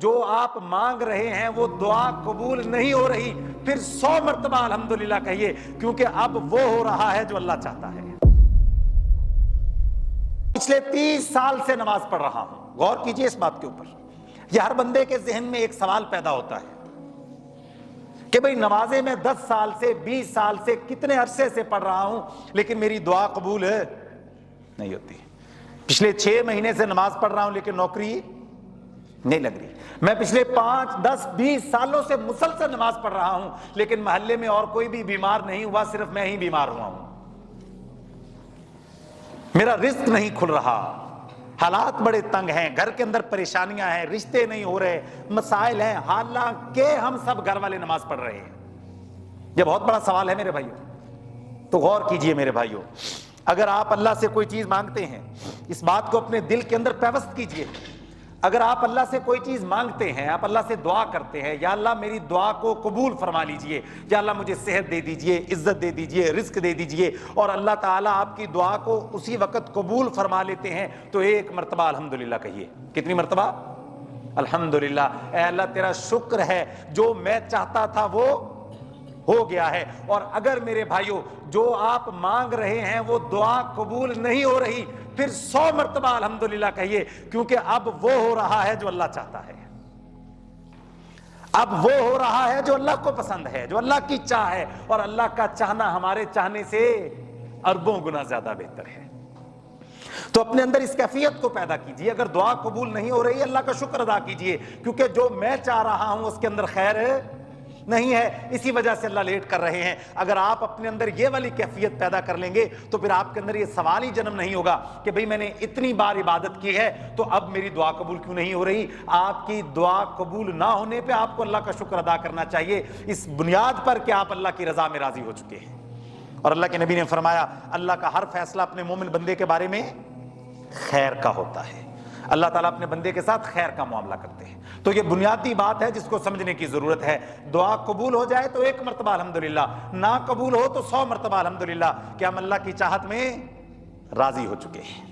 جو آپ مانگ رہے ہیں وہ دعا قبول نہیں ہو رہی، پھر 100 مرتبہ الحمدللہ کہیے، کیونکہ اب وہ ہو رہا ہے جو اللہ چاہتا ہے۔ پچھلے 30 سال سے نماز پڑھ رہا ہوں، غور کیجئے اس بات کے اوپر۔ یہ ہر بندے کے ذہن میں ایک سوال پیدا ہوتا ہے کہ بھئی نمازیں میں 10 سال سے 20 سال سے کتنے عرصے سے پڑھ رہا ہوں لیکن میری دعا قبول نہیں ہوتی۔ پچھلے 6 مہینے سے نماز پڑھ رہا ہوں لیکن نوکری نہیں لگ رہی۔ میں پچھلے 5 10 20 سالوں سے مسلسل نماز پڑھ رہا ہوں لیکن محلے میں اور کوئی بھی بیمار نہیں ہوا، صرف میں ہی بیمار ہوا ہوں۔ میرا رزق نہیں کھل رہا، حالات بڑے تنگ ہیں، گھر کے اندر پریشانیاں ہیں، رشتے نہیں ہو رہے، مسائل ہیں، حالانکہ ہم سب گھر والے نماز پڑھ رہے ہیں۔ یہ بہت بڑا سوال ہے میرے بھائیوں، تو غور کیجئے میرے بھائیوں۔ اگر آپ اللہ سے کوئی چیز مانگتے ہیں، اس بات کو اپنے دل کے اندر پیوست کیجئے۔ اگر آپ اللہ سے کوئی چیز مانگتے ہیں، آپ اللہ سے دعا کرتے ہیں، یا اللہ میری دعا کو قبول فرما لیجئے، یا اللہ مجھے صحت دے دیجئے، عزت دے دیجئے، رزق دے دیجئے، اور اللہ تعالیٰ آپ کی دعا کو اسی وقت قبول فرما لیتے ہیں، تو ایک مرتبہ الحمدللہ کہیے۔ کتنی مرتبہ؟ الحمدللہ۔ اے اللہ تیرا شکر ہے، جو میں چاہتا تھا وہ ہو گیا ہے۔ اور اگر میرے بھائیوں جو آپ مانگ رہے ہیں وہ دعا قبول نہیں ہو رہی، پھر 100 مرتبہ الحمدللہ کہیے، کیونکہ اب وہ ہو رہا ہے جو اللہ چاہتا ہے۔ اب وہ ہو رہا ہے جو اللہ کو پسند ہے، جو اللہ کی چاہ ہے، اور اللہ کا چاہنا ہمارے چاہنے سے اربوں گنا زیادہ بہتر ہے۔ تو اپنے اندر اس کیفیت کو پیدا کیجئے۔ اگر دعا قبول نہیں ہو رہی، اللہ کا شکر ادا کیجئے، کیونکہ جو میں چاہ رہا ہوں اس کے اندر خیر نہیں ہے، اسی وجہ سے اللہ لیٹ کر رہے ہیں۔ اگر آپ اپنے اندر یہ والی کیفیت پیدا کر لیں گے تو پھر آپ کے اندر یہ سوال ہی جنم نہیں ہوگا کہ بھئی میں نے اتنی بار عبادت کی ہے تو اب میری دعا قبول کیوں نہیں ہو رہی۔ آپ کی دعا قبول نہ ہونے پہ آپ کو اللہ کا شکر ادا کرنا چاہیے، اس بنیاد پر کہ آپ اللہ کی رضا میں راضی ہو چکے ہیں۔ اور اللہ کے نبی نے فرمایا اللہ کا ہر فیصلہ اپنے مومن بندے کے بارے میں خیر کا ہوتا ہے۔ اللہ تعالیٰ اپنے بندے کے ساتھ خیر کا معاملہ کرتے ہیں۔ تو یہ بنیادی بات ہے جس کو سمجھنے کی ضرورت ہے۔ دعا قبول ہو جائے تو 1 مرتبہ الحمدللہ، نہ قبول ہو تو 100 مرتبہ الحمدللہ کہ ہم اللہ کی چاہت میں راضی ہو چکے ہیں۔